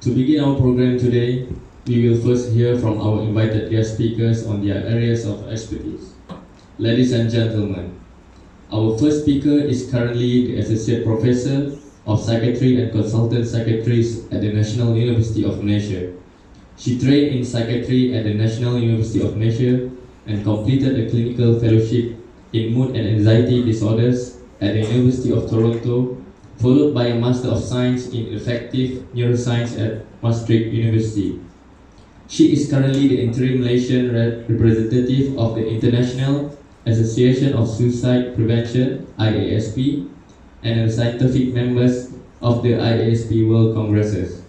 To begin our program today, we will first hear from our invited guest speakers on their areas of expertise. Ladies and gentlemen, our first speaker is currently the Associate Professor of Psychiatry and Consultant Psychiatrist at the National University of Malaysia. She trained in psychiatry at the National University of Malaysia and completed a clinical fellowship in mood and anxiety disorders at the University of Toronto, followed by a Master of Science in Affective Neuroscience at Maastricht University. She is currently the interim Malaysian representative of the International Association of Suicide Prevention (IASP) and a scientific members of the IASP World Congresses.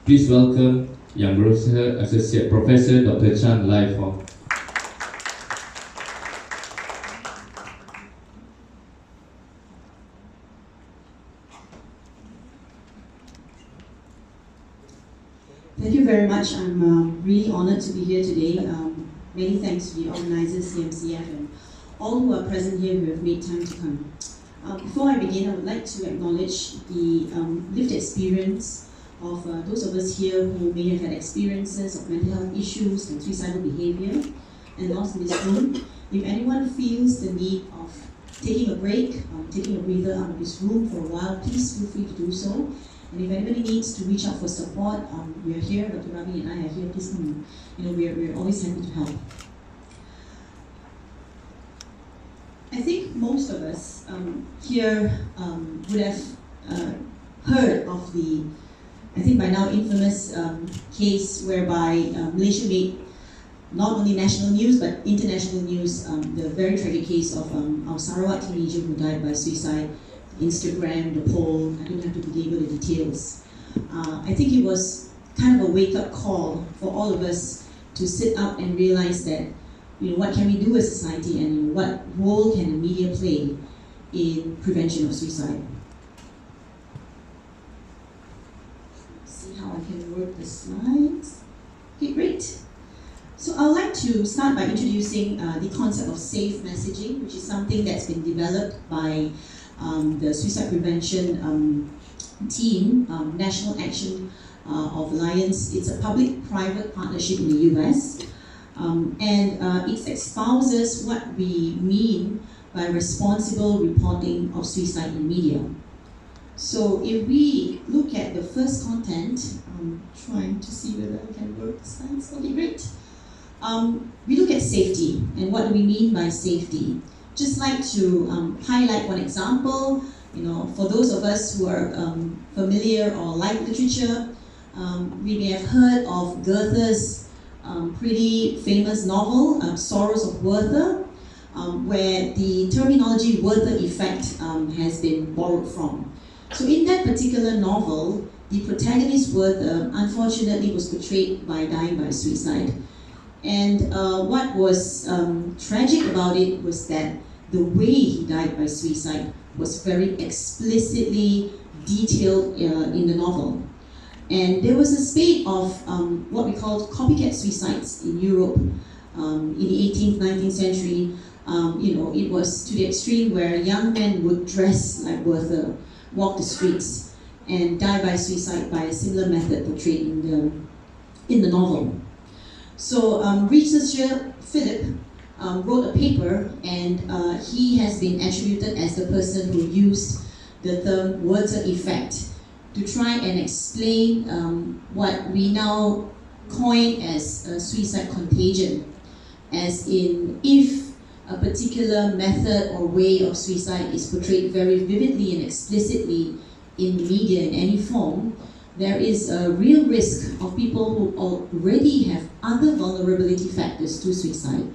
Please welcome Yang Berusaha Associate Professor Dr. Chan Lai Fong. Thank you very much. I'm really honored to be here today. Many thanks to the organizers, CMCF, and all who are present here who have made time to come. Before I begin, I would like to acknowledge the lived experience of those of us here who may have had experiences of mental health issues and suicidal behavior and lost in this room. If anyone feels the need of taking a break, taking a breather out of this room for a while, please feel free to do so. And if anybody needs to reach out for support, we are here. Dr. Ravi and I are here. Please come. We're always happy to help. I think most of us here would have heard of the, I think by now infamous case whereby Malaysia made not only national news but international news, the very tragic case of our Sarawak teenager who died by suicide. Instagram, the poll, I don't have to belabor the details. I think it was kind of a wake-up call for all of us to sit up and realize that, what can we do as a society and what role can the media play in prevention of suicide. Let's see how I can work the slides. Okay, great. So I'd like to start by introducing the concept of safe messaging, which is something that's been developed by the suicide prevention team, National Action of Alliance. It's a public-private partnership in the US, and it espouses what we mean by responsible reporting of suicide in media. So if we look at the first content, I'm trying to see whether I can work the slides. Okay, great. We look at safety, and what do we mean by safety? Just like to highlight one example, for those of us who are familiar or like literature, we may have heard of Goethe's pretty famous novel, Sorrows of Werther, where the terminology Werther effect has been borrowed from. So in that particular novel, the protagonist Werther unfortunately was portrayed by dying by suicide. And what was tragic about it was that the way he died by suicide was very explicitly detailed in the novel. And there was a spate of what we called copycat suicides in Europe in the 18th, 19th century. It was to the extreme where young men would dress like Werther, walk the streets, and die by suicide by a similar method portrayed in the novel. So researcher Philip wrote a paper, and he has been attributed as the person who used the term Werther effect to try and explain what we now coin as suicide contagion, as in if a particular method or way of suicide is portrayed very vividly and explicitly in media in any form, there is a real risk of people who already have other vulnerability factors to suicide,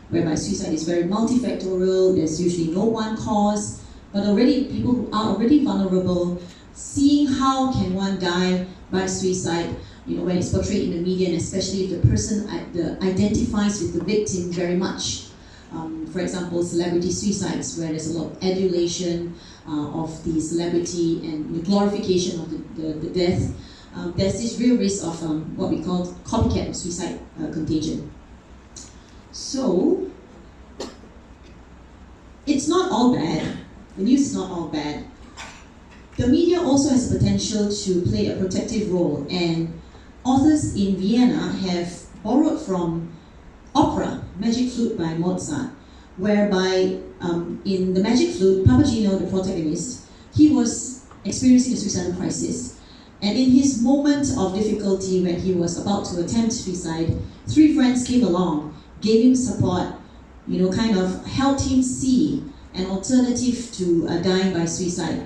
whereby suicide is very multifactorial, there's usually no one cause, but already people who are already vulnerable, seeing how can one die by suicide, when it's portrayed in the media, and especially if the person identifies with the victim very much. For example, celebrity suicides, where there's a lot of adulation of the celebrity and the glorification of the death. There's this real risk of what we call copycat suicide contagion. So, it's not all bad. The news is not all bad. The media also has the potential to play a protective role, and authors in Vienna have borrowed from opera, Magic Flute by Mozart, whereby in the Magic Flute, Papageno, the protagonist, he was experiencing a suicidal crisis. And in his moment of difficulty when he was about to attempt suicide, 3 friends came along, gave him support, kind of helped him see an alternative to dying by suicide,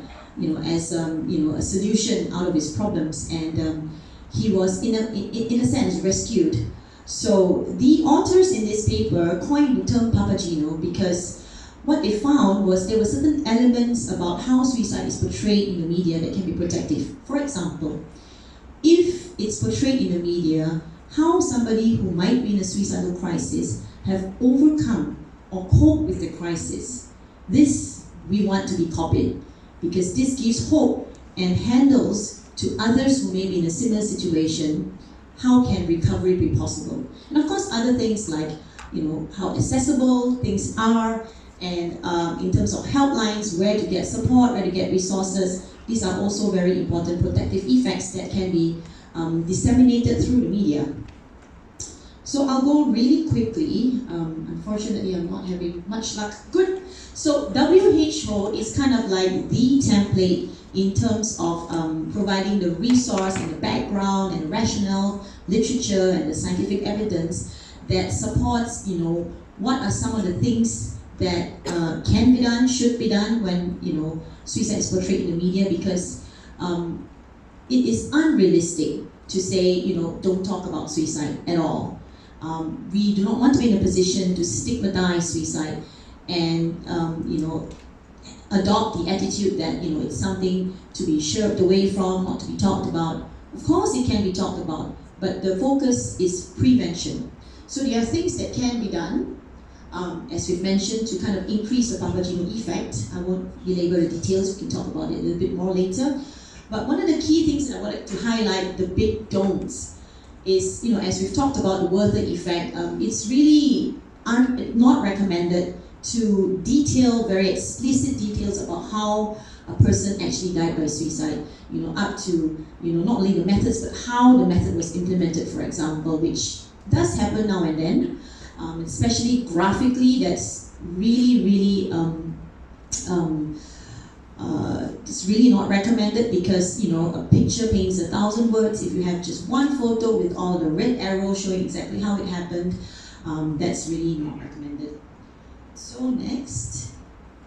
as a solution out of his problems. And he was, in a sense, rescued. So the authors in this paper coined the term Papageno because what they found was there were certain elements about how suicide is portrayed in the media that can be protective. For example, if it's portrayed in the media, how somebody who might be in a suicidal crisis have overcome or coped with the crisis. This we want to be copied because this gives hope and handles to others who may be in a similar situation. How can recovery be possible? And of course, other things like, how accessible things are, and in terms of helplines, where to get support, where to get resources. These are also very important protective effects that can be disseminated through the media. So I'll go really quickly. Unfortunately, I'm not having much luck. Good. So WHO is kind of like the template in terms of providing the resource and the background and the rationale, literature and the scientific evidence that supports, what are some of the things that can be done, should be done when, suicide is portrayed in the media, because it is unrealistic to say, don't talk about suicide at all. We do not want to be in a position to stigmatize suicide and, adopt the attitude that, it's something to be shirked away from, not to be talked about. Of course it can be talked about, but the focus is prevention. So there are things that can be done, as we've mentioned, to kind of increase the Papageno effect. I won't belabor the details, we can talk about it a little bit more later. But one of the key things that I wanted to highlight, the big don'ts, is, as we've talked about the Werther effect, it's really not recommended to detail very explicit details about how a person actually died by suicide, up to, not only the methods, but how the method was implemented, for example, which does happen now and then, especially graphically. That's really, it's really not recommended because, a picture paints 1,000 words. If you have just one photo with all the red arrows showing exactly how it happened, that's really not recommended. So next.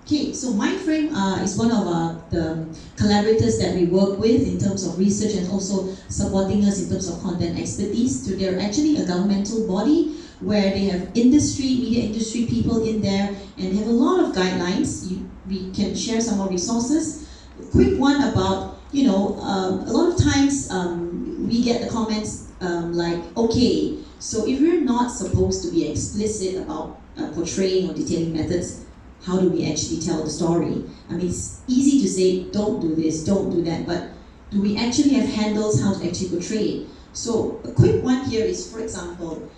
Okay, so Mindframe is one of the collaborators that we work with in terms of research and also supporting us in terms of content expertise. So they're actually a governmental body where they have media industry people in there, and they have a lot of guidelines. We can share some more resources. A quick one about, a lot of times we get the comments like, okay, so if we're not supposed to be explicit about portraying or detailing methods, how do we actually tell the story? I mean, it's easy to say, don't do this, don't do that, but do we actually have handles how to actually portray it? So a quick one here is, for example,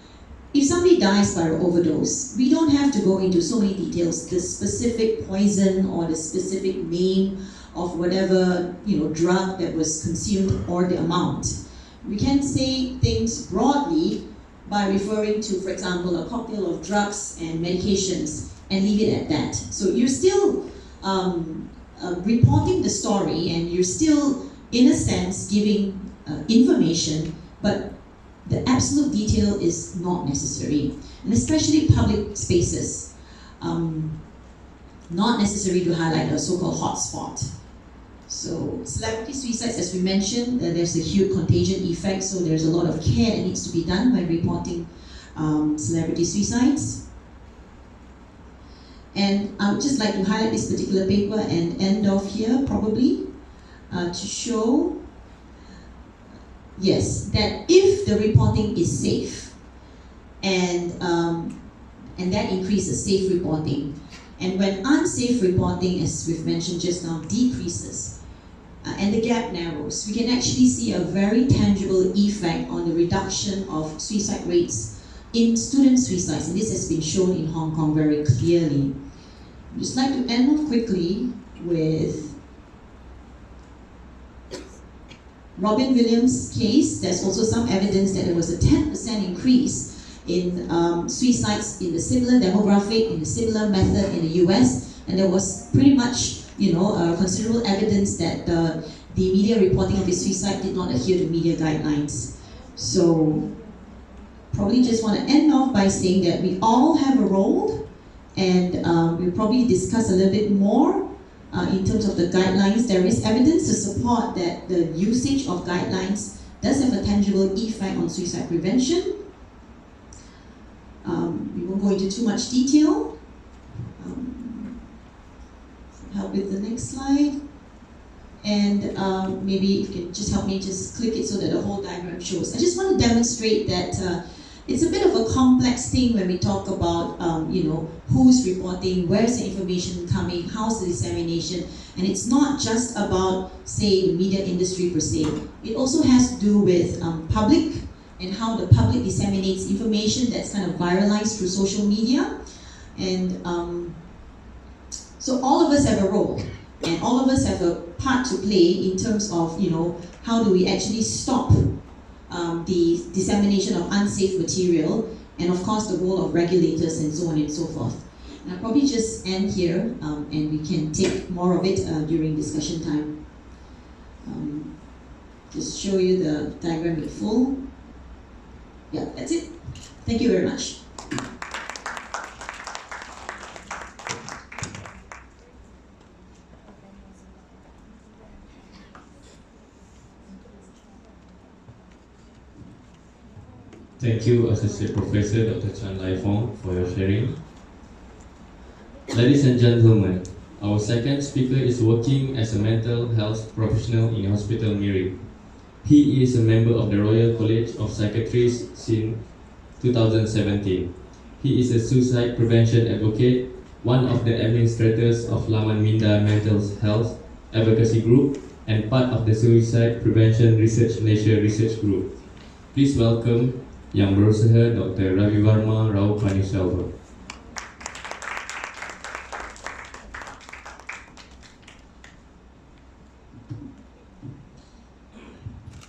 if somebody dies by an overdose, we don't have to go into so many details, the specific poison or the specific name of whatever drug that was consumed or the amount. We can say things broadly by referring to, for example, a cocktail of drugs and medications, and leave it at that. So you're still reporting the story, and you're still, in a sense, giving information, but the absolute detail is not necessary. And especially public spaces, not necessary to highlight a so-called hotspot. So celebrity suicides, as we mentioned, there's a huge contagion effect, so there's a lot of care that needs to be done when reporting celebrity suicides. And I would just like to highlight this particular paper and end off here, probably, to show, yes, that if the reporting is safe, and that increases safe reporting, and when unsafe reporting, as we've mentioned just now, decreases, and the gap narrows, we can actually see a very tangible effect on the reduction of suicide rates in student suicides, and this has been shown in Hong Kong very clearly. I'd just like to end off quickly with Robin Williams' case, there's also some evidence that there was a 10% increase in suicides in the similar demographic, in a similar method in the US, and there was pretty much, considerable evidence that the media reporting of his suicide did not adhere to media guidelines. So, probably just want to end off by saying that we all have a role, and we'll probably discuss a little bit more in terms of the guidelines. There is evidence to support that the usage of guidelines does have a tangible effect on suicide prevention. We won't go into too much detail. Help with the next slide. And maybe if you can just help me just click it so that the whole diagram shows. I just want to demonstrate that it's a bit of a complex thing when we talk about, who's reporting, where's the information coming, how's the dissemination, and it's not just about, say, the media industry per se. It also has to do with public and how the public disseminates information that's kind of viralized through social media. And so all of us have a role, and all of us have a part to play in terms of, how do we actually stop the dissemination of unsafe material, and of course the role of regulators and so on and so forth. And I'll probably just end here, and we can take more of it during discussion time. Just show you the diagram in full. Yeah, that's it. Thank you very much. Thank you, Associate Professor Dr. Chan Lai Fong, for your sharing. Ladies and gentlemen, our second speaker is working as a mental health professional in Hospital Miri. He is a member of the Royal College of Psychiatrists since 2017. He is a suicide prevention advocate, one of the administrators of Laman Minda Mental Health Advocacy Group, and part of the Suicide Prevention Research Malaysia Research Group. Please welcome Yang Berusaha Dr. Ravi Varma Rao Paniselva.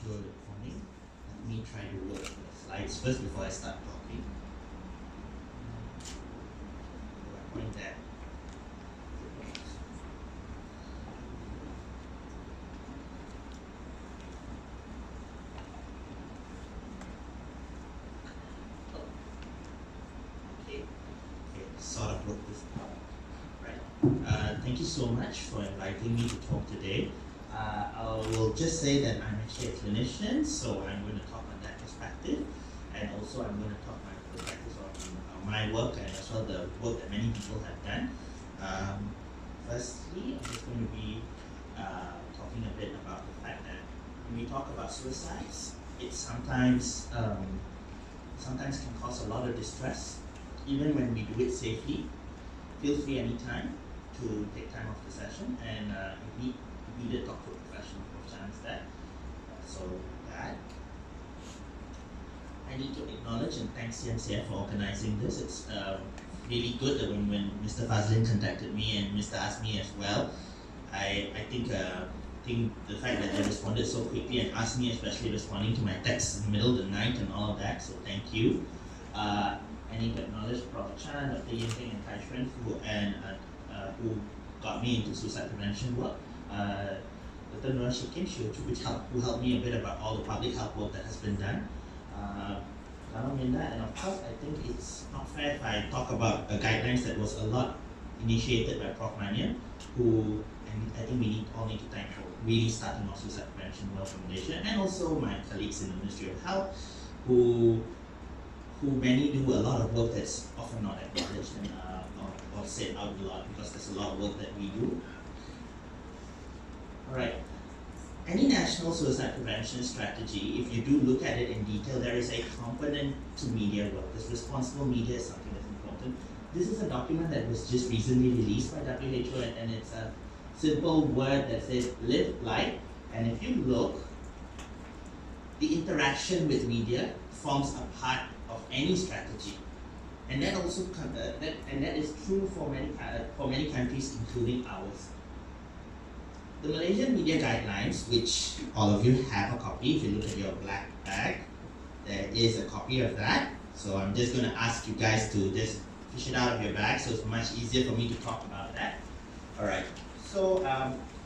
Good morning. Let me try to work the slides first before I start talking. Point that. Sort of work this out. Right. Thank you so much for inviting me to talk today. I will just say that I'm actually a clinician, so I'm going to talk on that perspective, and also I'm going to talk my perspective on my work and as well the work that many people have done. Firstly, I'm just going to be talking a bit about the fact that when we talk about suicides, it sometimes can cause a lot of distress. Even when we do it safely. Feel free anytime to take time off the session, and if needed, talk to a professional for chance that. So that I need to acknowledge and thank CMCF for organizing this. It's really good that when Mr. Fazlin contacted me and Mr. Asmi as well, I think the fact that they responded so quickly and asked me, especially responding to my texts in the middle of the night and all of that, so thank you. I need to acknowledge Prof. Chan, Dr. Yin Peng, and Tai Xuan, who got me into suicide prevention work. Dr. Nora Shikin, who helped me a bit about all the public health work that has been done. And of course, I think it's not fair if I talk about guidelines that was a lot initiated by Prof. Manian, who I think we all need to thank for really starting off suicide prevention work in Malaysia, and also my colleagues in the Ministry of Health, who many do a lot of work that's often not acknowledged and or said out a lot, because there's a lot of work that we do. Alright, any national suicide prevention strategy, if you do look at it in detail, there is a component to media work. This responsible media is something that's important. This is a document that was just recently released by WHO, and it's a simple word that says live light. And if you look, the interaction with media forms a part of any strategy, and that also that is true for many countries, including ours. the Malaysian media guidelines, which all of you have a copy, if you look at your black bag, there is a copy of that. So I'm just going to ask you guys to just fish it out of your bag, so it's much easier for me to talk about that. All right. So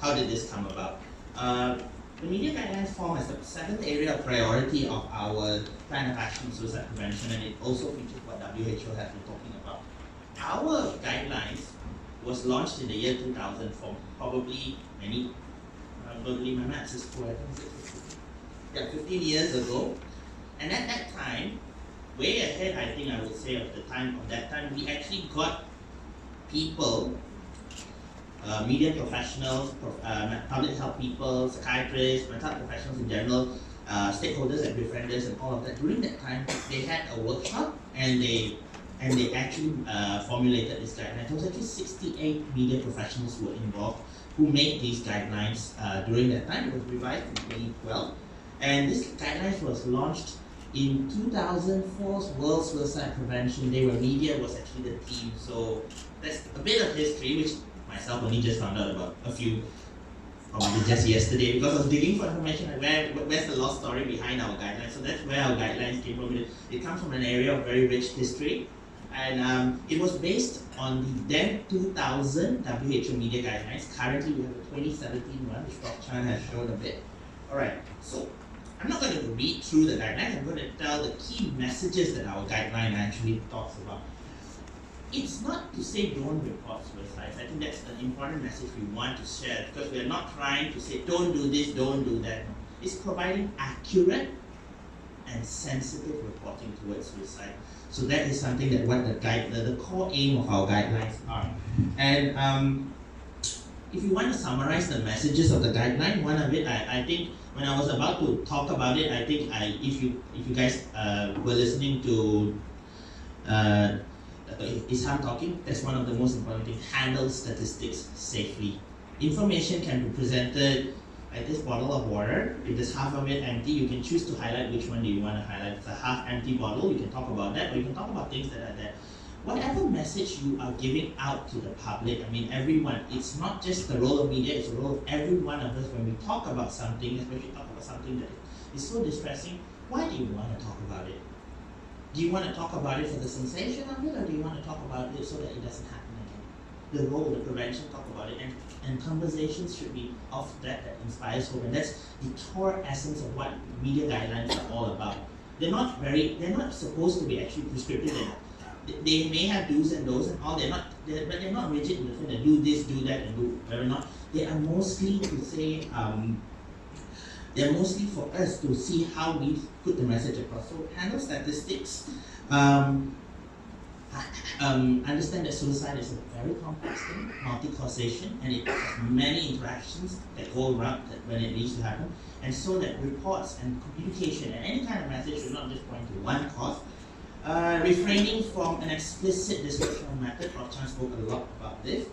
how did this come about? The media guidelines form as the 7th area of priority of our plan of action suicide prevention, and it also features what WHO has been talking about. Our guidelines was launched in the year 2000 for probably my maths is correct, 15 years ago. And at that time, way ahead, I think I would say, of that time, we actually got people, media professionals, public health people, psychiatrists, mental health professionals in general, stakeholders and befrienders and all of that. During that time, they had a workshop and they actually formulated this guideline. There was actually 68 media professionals who were involved who made these guidelines during that time. It was revised in 2012. And this guidelines was launched in 2004's World Suicide Prevention Day, where media was actually the theme. So that's a bit of history, which myself only just found out about a few, probably just yesterday, because I was digging for information on where's the lost story behind our guidelines. So that's where our guidelines came from. It comes from an area of very rich history, and it was based on the then 2000 WHO media guidelines. Currently, we have the 2017 one, which Dr. Chan has shown a bit. All right, so I'm not going to read through the guidelines. I'm going to tell the key messages that our guideline actually talks about. It's not to say don't report suicides. I think that's an important message we want to share, because we're not trying to say don't do this, don't do that. No. It's providing accurate and sensitive reporting towards suicide. So that is something that the core aim of our guidelines are. And if you want to summarize the messages of the guideline, one of it, I think when I was about to talk about it, I think if you guys were listening to Isham talking, that's one of the most important things. Handle statistics safely. Information can be presented like this bottle of water. If there's half of it empty, you can choose to highlight which one do you want to highlight. If it's a half empty bottle, you can talk about that, or you can talk about things that are there. Whatever message you are giving out to the public, I mean everyone, it's not just the role of media, it's the role of every one of us when we talk about something, especially talk about something that is so distressing. Why do you want to talk about it? Do you want to talk about it for the sensation of it, or do you want to talk about it so that it doesn't happen again? The role, the prevention, talk about it, and conversations should be of that inspires hope, and that's the core essence of what media guidelines are all about. They're not supposed to be actually prescriptive. They may have do's and don'ts and all, but they're not rigid in the sense that do this, do that, and do whatever not. They are mostly to say, they're mostly for us to see how we put the message across. So handle statistics. Understand that suicide is a very complex thing, multi-causation, and it has many interactions that go around when it needs to happen. And so that reports and communication and any kind of message should not just point to one cause. Refraining from an explicit description of method. Dr. Chan spoke a lot about this.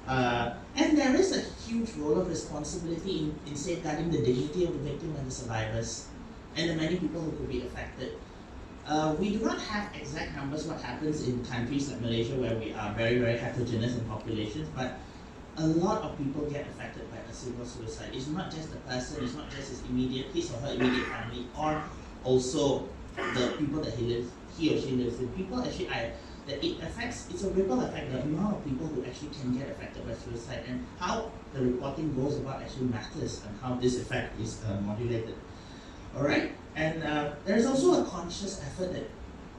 And there is a huge role of responsibility in safeguarding the dignity of the victim and the survivors, and the many people who could be affected. We do not have exact numbers what happens in countries like Malaysia, where we are very, very heterogeneous in populations, but a lot of people get affected by a single suicide. It's not just the person, it's not just his or her immediate family, or also the people that he or she lives with. People actually, that it affects, it's a ripple effect, the amount of people who actually can get affected by suicide, and how the reporting goes about actually matters, and how this effect is modulated. Alright, and there's also a conscious effort that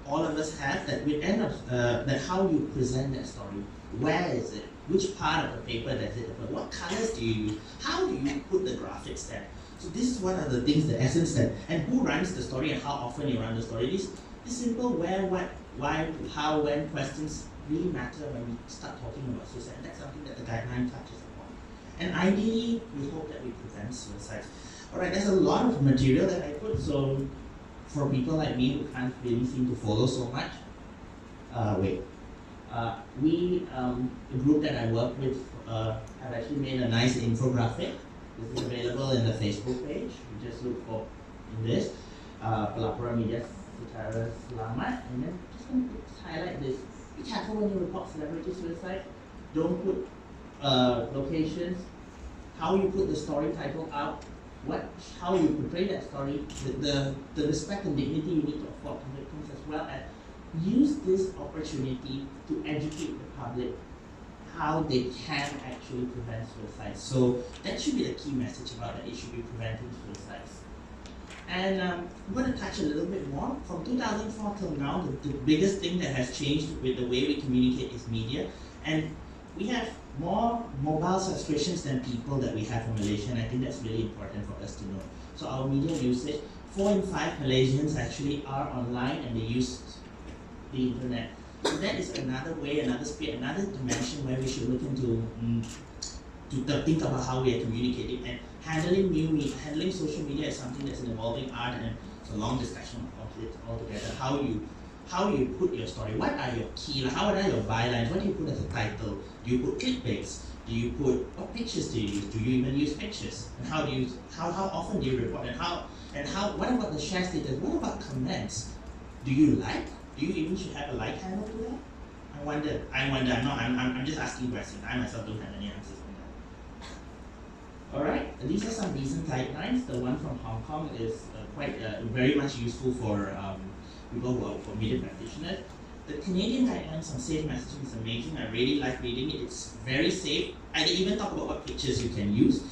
all of us have, that we end up, that how you present that story. Where is it? Which part of the paper does it appear? What colors do you use? How do you put the graphics there? So this is one of the things, the essence that, and who runs the story and how often you run the story. These simple where, what, why, how, when questions really matter when we start talking about suicide. And that's something that the guideline touches upon. And ideally, we hope that we prevent suicides. Alright, there's a lot of material that I put, so for people like me who can't really seem to follow so much, the group that I work with have actually made a nice infographic. This is available in the Facebook page. You just look for this, Pelapora Media Secara Selamat, and then just going to highlight this. Be careful when you report celebrity suicide. Don't put locations, how you put the story title out, how you portray that story, the respect and dignity you need to afford to victims, as well as use this opportunity to educate the public how they can actually prevent suicide. So that should be the key message about that. It should be preventing suicides. And I'm going to touch a little bit more. From 2004 till now, the biggest thing that has changed with the way we communicate is media. And we have more mobile subscriptions than people that we have in Malaysia, and I think that's really important for us to know. So our media usage, 4 in 5 Malaysians actually are online and they use the internet. So that is another way, another speed, another dimension where we should look into to think about how we are communicating. And handling social media is something that's an evolving art, and it's a long discussion of it altogether. How you put your story, what are your key, what are your bylines, what do you put as a title, do you put clickbaits, what pictures do you use, do you even use pictures, and how often do you report, what about the share status, what about comments, do you even should have a like handle to that? I wonder, I'm just asking questions, I myself don't have any answers on that. Alright, these are some recent guidelines. The one from Hong Kong is very much useful for people who are for media practitioners. The Canadian guidelines on safe messaging is amazing. I really like reading it. It's very safe. I didn't even talk about what pictures you can use.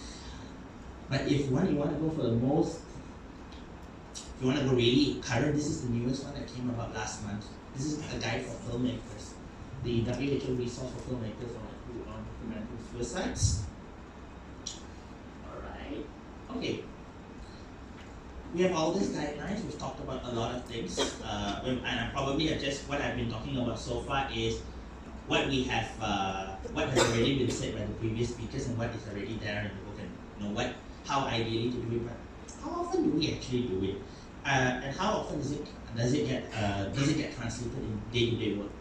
But if you want to go for the most, if you want to go really current, this is the newest one that came about last month. This is a guide for filmmakers. The WHO resource for filmmakers on preventing suicides. Alright. Okay. We have all these guidelines. We've talked about a lot of things, and I probably what I've been talking about so far is what we have, what has already been said by the previous speakers, and what is already there in the book, and how ideally to do it. But how often do we actually do it, and how often does it get translated in day-to-day work?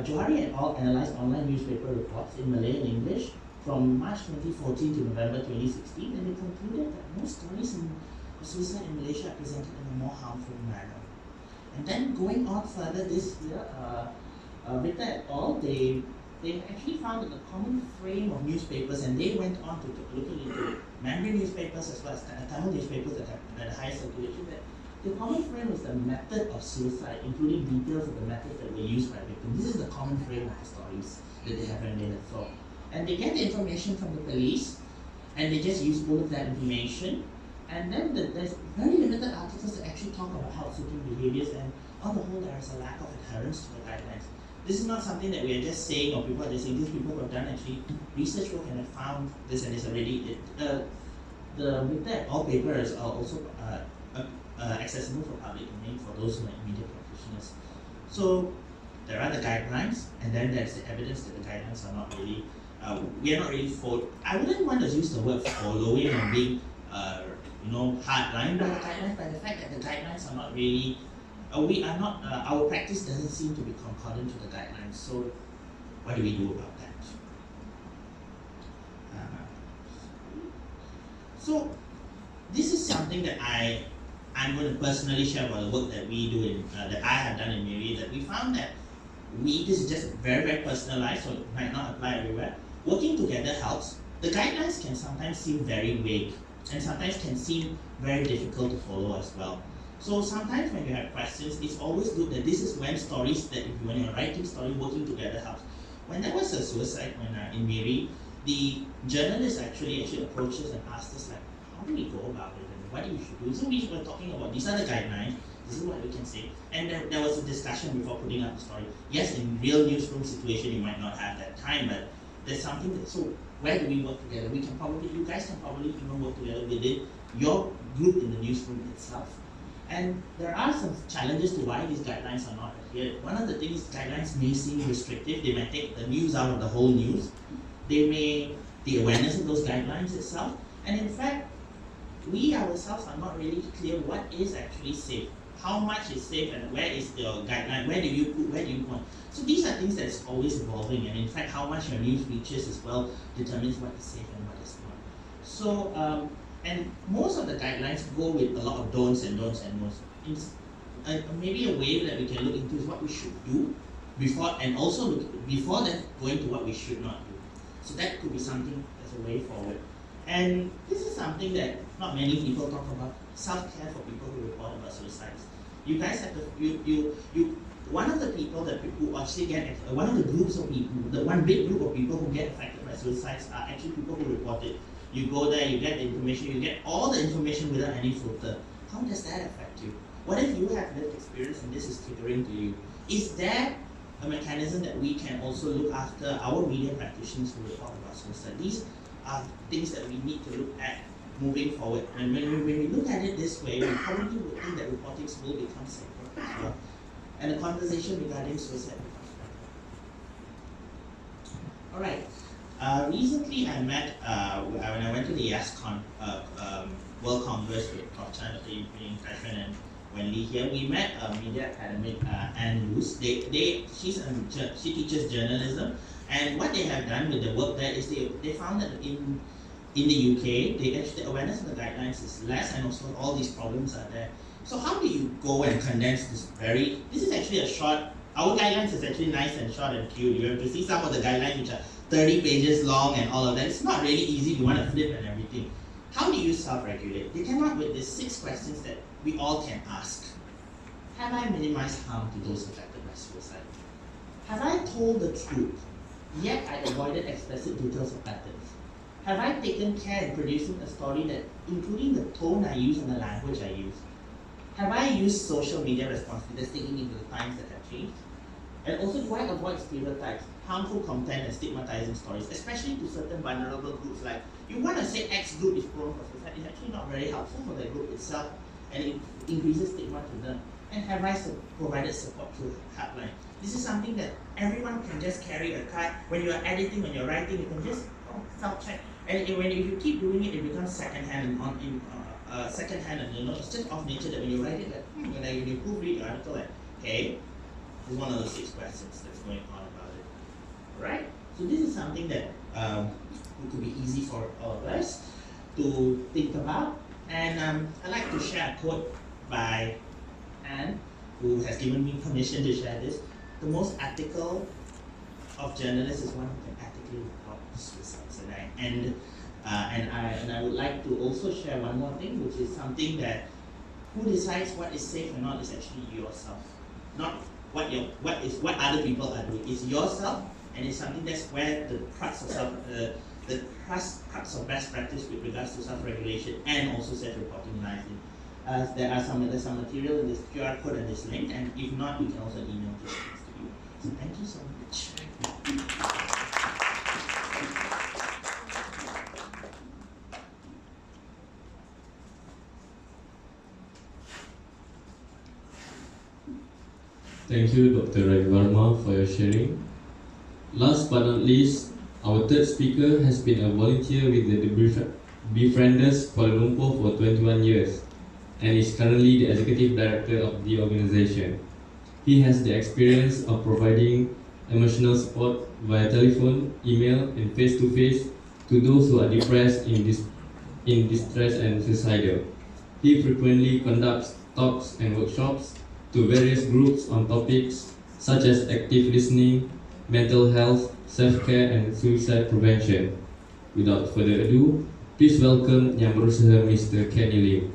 Johari et al. Analyzed online newspaper reports in Malay and English from March 2014 to November 2016, and they concluded that most stories of suicide in Malaysia are presented in a more harmful manner. And then going on further this year, Victor et al., they actually found that the common frame of newspapers, and they went on to looking into Mandarin newspapers as well as Tamil newspapers that have the highest circulation, that the common frame is the method of suicide, including details of the methods that were used by victims. This is the common frame of the stories that they have related. So, and they get the information from the police, and they just use all of that information. And then there's very limited articles that actually talk about health-seeking behaviors, and on the whole there is a lack of adherence to the guidelines. This is not something that we are just saying, or people are just saying. These people who have done actually research work and have found this, and it's already, the Victor et al. Papers are also accessible for public domain for those who are media practitioners. So there are the guidelines, and then there's the evidence that the guidelines are not really, we are not really I wouldn't want to use the word following and being hardline by the guidelines, by the fact that the guidelines are not really, our practice doesn't seem to be concordant to the guidelines. So what do we do about that? So this is something that I'm going to personally share about the work that we do that I have done in Miri, that we found that this is just very, very personalized, so it might not apply everywhere. Working together helps. The guidelines can sometimes seem very vague, and sometimes can seem very difficult to follow as well. So sometimes when you have questions, it's always good that this is when stories that when you're writing story, working together helps. When there was a suicide in Miri, the journalist actually approached us and asked us, like, how do we go about it and what you should do? So we were talking about these are the guidelines, this is what we can say. And there was a discussion before putting up the story. Yes, in real newsroom situation you might not have that time, but there's something that, so where do we work together? You guys can probably even work together within your group in the newsroom itself. And there are some challenges to why these guidelines are not adhered. One of the things, guidelines may seem restrictive. They might take the news out of the whole news. The awareness of those guidelines itself. And in fact, we ourselves are not really clear what is actually safe. How much is safe and where is the guideline? Where do you want? So these are things that's always evolving, and in fact how much your news reaches as well determines what is safe and what is not. So and most of the guidelines go with a lot of don'ts and no's. Maybe a way that we can look into is what we should do before, and also before that going to what we should not do. So that could be something as a way forward. And this is something that not many people talk about, self-care for people who report about suicides. You guys have to, one of the people who actually get, one of the groups of people, the one big group of people who get affected by suicides are actually people who report it. You go there, you get the information, you get all the information without any filter. How does that affect you? What if you have lived experience and this is triggering to you? Is there a mechanism that we can also look after our media practitioners who report about suicide? These are things that we need to look at moving forward. And when we look at it this way, we probably would think that reporting will become safer as well. And the conversation regarding suicide becomes better. Alright, recently I met, when I went to the YASCON World Congress with Prof. Chan, Dr. Ying Freshman and Wen Lee here, we met a media academic, Anne Luce. She teaches journalism, and what they have done with the work there is they found that in the UK, the awareness of the guidelines is less, and also all these problems are there. So how do you go and condense this this is actually a short, our guidelines is actually nice and short and cute. You have to see some of the guidelines which are 30 pages long and all of that. It's not really easy, you want to flip and everything. How do you self-regulate? They came up with these 6 questions that we all can ask. Have I minimized harm to those affected by suicide? Have I told the truth, yet I avoided explicit details or patterns? Have I taken care in producing a story that, including the tone I use and the language I use? Have I used social media responsibly, that's taking into the times that have changed? And also, do I avoid stereotypes, harmful content and stigmatizing stories, especially to certain vulnerable groups? Like, you want to say X group is prone for suicide, it's actually not very helpful for the group itself, and it increases stigma to them. And have I provided support through helpline? This is something that everyone can just carry a card. When you're editing, when you're writing, you can just self-check. And if you keep doing it, it becomes second-hand and it's just of nature that when you write it, when you proofread your article, okay, this is one of the 6 questions that's going on about it. Right? So this is something that it could be easy for all of us to think about. And I'd like to share a quote by Anne, who has given me permission to share this. The most ethical of journalists is one who can ethically report suicides. And I would like to also share one more thing, which is something that who decides what is safe or not is actually yourself, not what other people are doing. It's yourself, and it's something that's where the crux of best practice with regards to self-regulation and also self-reporting lies in. There's some material in this QR code and this link, and if not, we can also email these things to you. So thank you so much. Thank you, Dr. Ravi Varma, for your sharing. Last but not least, our third speaker has been a volunteer with the Befrienders Kuala Lumpur for 21 years and is currently the executive director of the organization. He has the experience of providing emotional support via telephone, email, and face-to-face to those who are depressed, in distress and suicidal. He frequently conducts talks and workshops to various groups on topics such as active listening, mental health, self-care, and suicide prevention. Without further ado, please welcome Yang Berusaha Mr. Kenny Lim.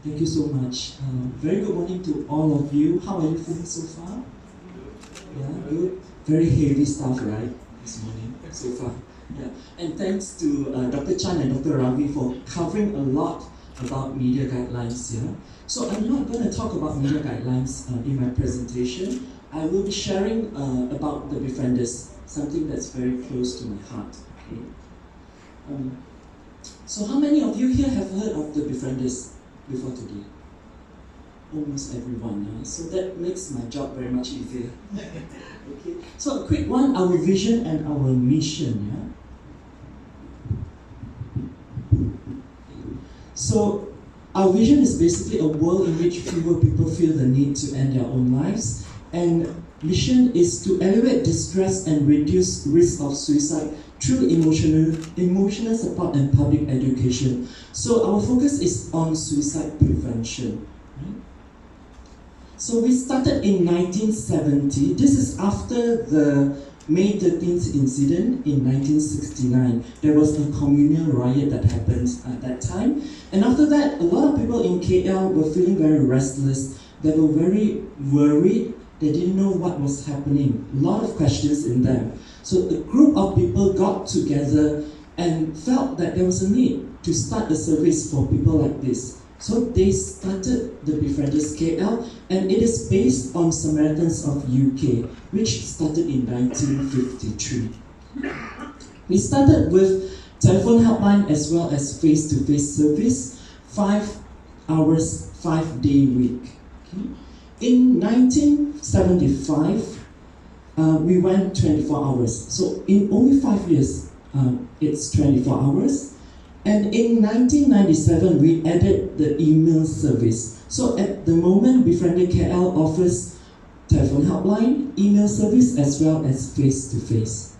Thank you so much. Very good morning to all of you. How are you feeling so far? Yeah, good. Very heavy stuff, right? This morning, so far. Yeah, and thanks to Dr. Chan and Dr. Ravi for covering a lot about media guidelines. Yeah, so I'm not going to talk about media guidelines in my presentation. I will be sharing about the Befrienders, something that's very close to my heart. Okay. So how many of you here have heard of the Befrienders before today? Almost everyone. So that makes my job very much easier. Okay. So a quick one, our vision and our mission. Yeah. So our vision is basically a world in which fewer people feel the need to end their own lives, and mission is to elevate distress and reduce risk of suicide through emotional support and public education. So our focus is on suicide prevention. Right? So we started in 1970. This is after the May 13th incident in 1969. There was a communal riot that happened at that time. And after that, a lot of people in KL were feeling very restless. They were very worried. They didn't know what was happening. A lot of questions in them. So a group of people got together and felt that there was a need to start a service for people like this. So they started the Befrienders KL, and it is based on Samaritans of UK, which started in 1953. We started with telephone helpline as well as face-to-face service, 5 hours, 5-day week. Okay. In 1975, we went 24 hours. So in only 5 years, it's 24 hours. And in 1997, we added the email service. So at the moment, Befriended KL offers telephone helpline, email service, as well as face-to-face.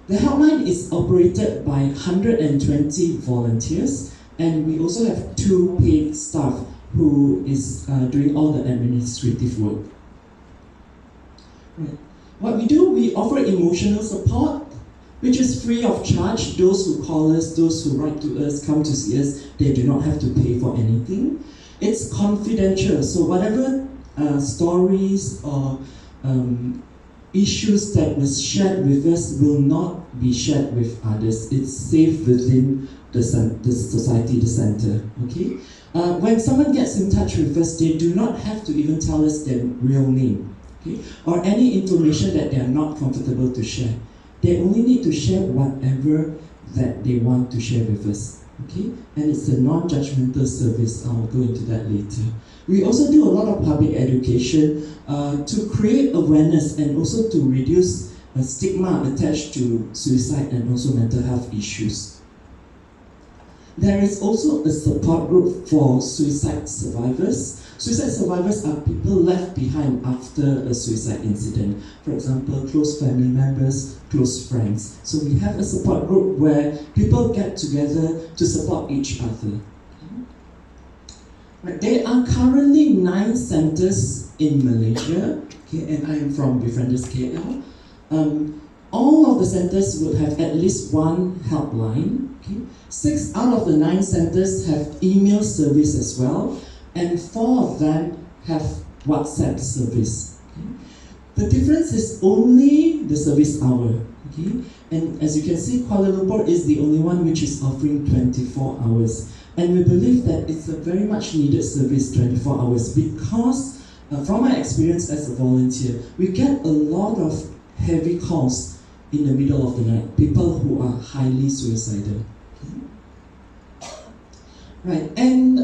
The helpline is operated by 120 volunteers, and we also have 2 paid staff who is doing all the administrative work. Right. What we do, we offer emotional support, which is free of charge. Those who call us, those who write to us, come to see us, they do not have to pay for anything. It's confidential, so whatever stories or issues that was shared with us will not be shared with others. It's safe within the society, the center. Okay. When someone gets in touch with us, they do not have to even tell us their real name, okay, or any information that they are not comfortable to share. They only need to share whatever that they want to share with us, okay? And it's a non-judgmental service. I'll go into that later. We also do a lot of public education to create awareness and also to reduce stigma attached to suicide and also mental health issues. There is also a support group for suicide survivors. Suicide survivors are people left behind after a suicide incident. For example, close family members, close friends. So we have a support group where people get together to support each other. Right. There are currently 9 centers in Malaysia, okay, and I'm from Befrienders KL. All of the centers will have at least 1 helpline. Okay. 6 out of the 9 centers have email service as well, and 4 of them have WhatsApp service. Okay. The difference is only the service hour. Okay. And as you can see, Kuala Lumpur is the only one which is offering 24 hours. And we believe that it's a very much needed service, 24 hours, because from my experience as a volunteer, we get a lot of heavy calls in the middle of the night, people who are highly suicidal. Okay. Right, and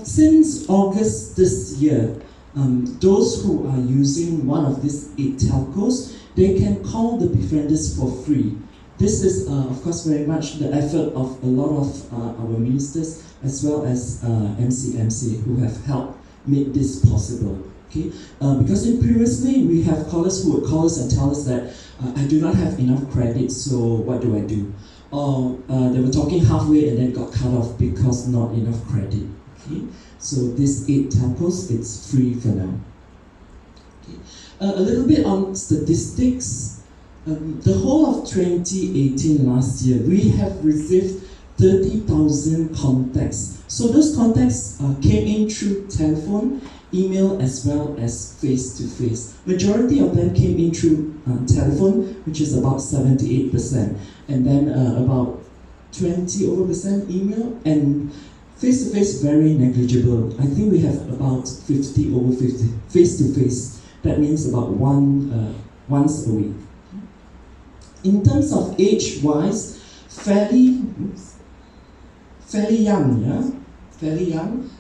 since August this year, those who are using one of these 8 telcos, they can call the Befrienders for free. This is, of course, very much the effort of a lot of our ministers as well as CMCF who have helped make this possible. Okay? Because previously we have callers who would call us and tell us that I do not have enough credit, so what do I do? Or they were talking halfway and then got cut off because not enough credit. Okay? So these 8 telcos, it's free for now. Okay. A little bit on statistics. The whole of 2018 last year, we have received 30,000 contacts. So those contacts came in through telephone, email, as well as face-to-face. Majority of them came in through telephone, which is about 78%, and then about 20% email, and face-to-face very negligible. I think we have about 50 face-to-face. That means about once a week. In terms of age-wise, fairly young, yeah? Fairly young.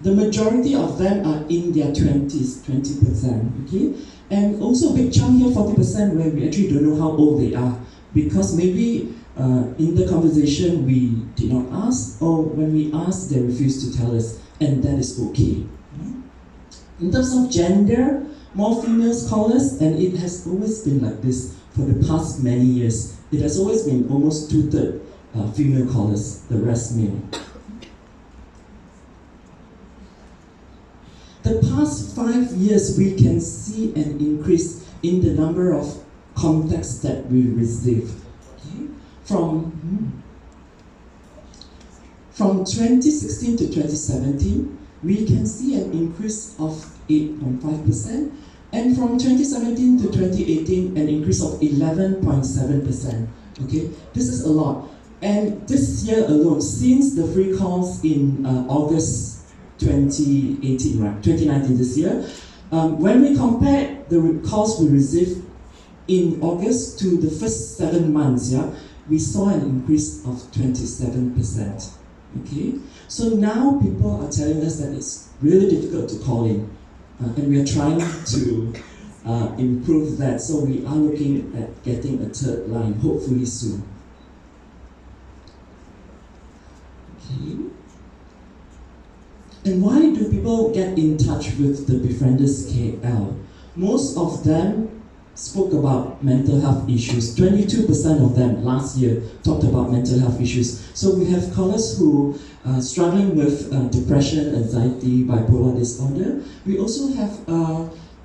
The majority of them are in their 20s, 20%, okay? And also a big chunk here, 40%, where we actually don't know how old they are, because maybe in the conversation we did not ask, or when we asked, they refused to tell us, and that is okay. In terms of gender, more females call us, and it has always been like this for the past many years. It has always been almost 2/3 female callers, the rest male. the past 5 years, we can see an increase in the number of contacts that we receive. Okay? From 2016 to 2017, we can see an increase of 8.5%, and from 2017 to 2018, an increase of 11.7%. Okay, this is a lot. And this year alone, since the free calls in August 2018, right, 2019 this year, when we compare the calls we received in August to the first 7 months, yeah, we saw an increase of 27%. Okay, so now people are telling us that it's really difficult to call in, and we are trying to improve that. So we are looking at getting a third line, hopefully soon. Okay. And why do people get in touch with the Befrienders KL? Most of them spoke about mental health issues. 22% of them last year talked about mental health issues. So we have callers who are struggling with depression, anxiety, bipolar disorder. We also have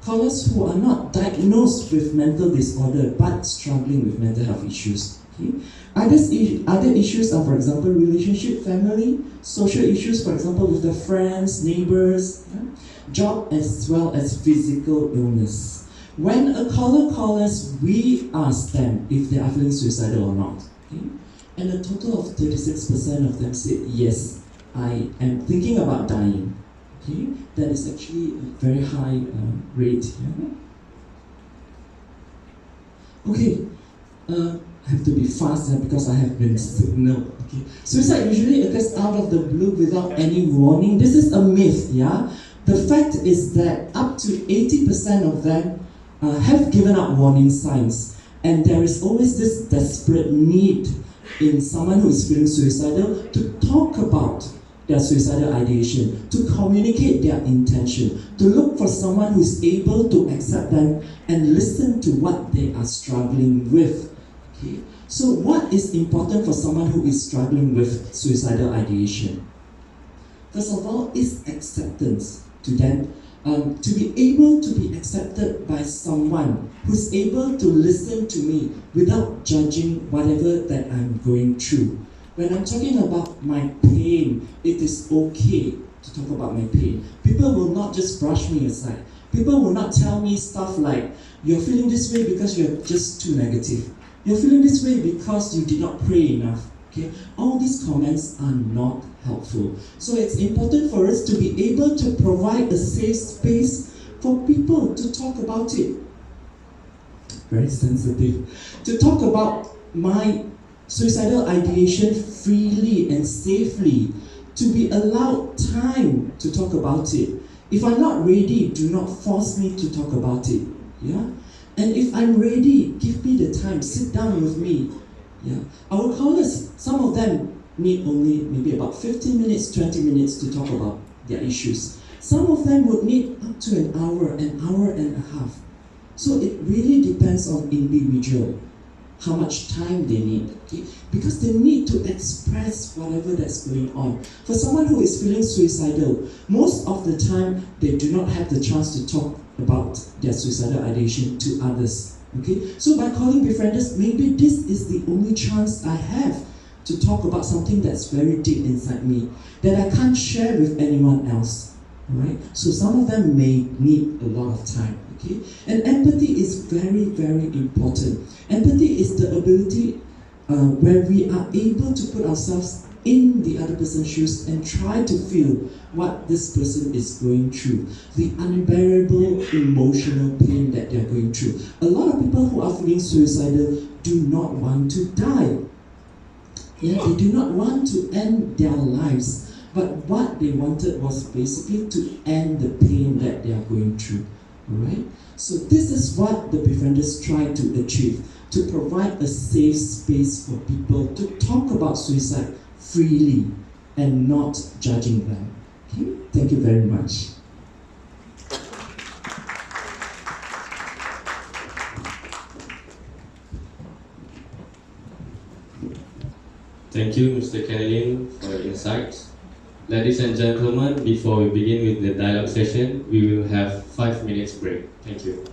callers who are not diagnosed with mental disorder but struggling with mental health issues. Okay? Other issues are, for example, relationship, family, social issues, for example, with their friends, neighbors, yeah? Job, as well as physical illness. When a caller calls us, we ask them if they are feeling suicidal or not. Okay? And a total of 36% of them said, yes, I am thinking about dying. Okay? That is actually a very high rate. Yeah? Okay. I have to be fast because I have been signaled. Okay. Suicide usually occurs out of the blue without any warning. This is a myth, yeah? The fact is that up to 80% of them have given up warning signs, and there is always this desperate need in someone who is feeling suicidal to talk about their suicidal ideation, to communicate their intention, to look for someone who is able to accept them and listen to what they are struggling with. Okay. So what is important for someone who is struggling with suicidal ideation? First of all, is acceptance to them. To be able to be accepted by someone who's able to listen to me without judging whatever that I'm going through. When I'm talking about my pain, it is okay to talk about my pain. People will not just brush me aside. People will not tell me stuff like, you're feeling this way because you're just too negative. You're feeling this way because you did not pray enough. Okay? All these comments are not helpful. So it's important for us to be able to provide a safe space for people to talk about it. Very sensitive. To talk about my suicidal ideation freely and safely. To be allowed time to talk about it. If I'm not ready, do not force me to talk about it. Yeah? And if I'm ready, give me the time, sit down with me. Yeah. Our callers, some of them need only maybe about 15 minutes, 20 minutes to talk about their issues. Some of them would need up to an hour and a half. So it really depends on individual, how much time they need. Okay? Because they need to express whatever that's going on. For someone who is feeling suicidal, most of the time they do not have the chance to talk about their suicidal ideation to others. Okay? So by calling Befrienders, maybe this is the only chance I have to talk about something that's very deep inside me, that I can't share with anyone else. Alright? So some of them may need a lot of time. Okay? And empathy is very, very important. Empathy is the ability where we are able to put ourselves in the other person's shoes and try to feel what this person is going through, the unbearable emotional pain that they're going through. A lot of people who are feeling suicidal do not want to die. Yeah, they do not want to end their lives, but what they wanted was basically to end the pain that they are going through. Alright? So this is what the Befrienders try to achieve, to provide a safe space for people to talk about suicide freely and not judging them. Okay? Thank you very much. Thank you, Mr. Kennelin, for your insights. Ladies and gentlemen, before we begin with the dialogue session, we will have 5 minutes break. Thank you.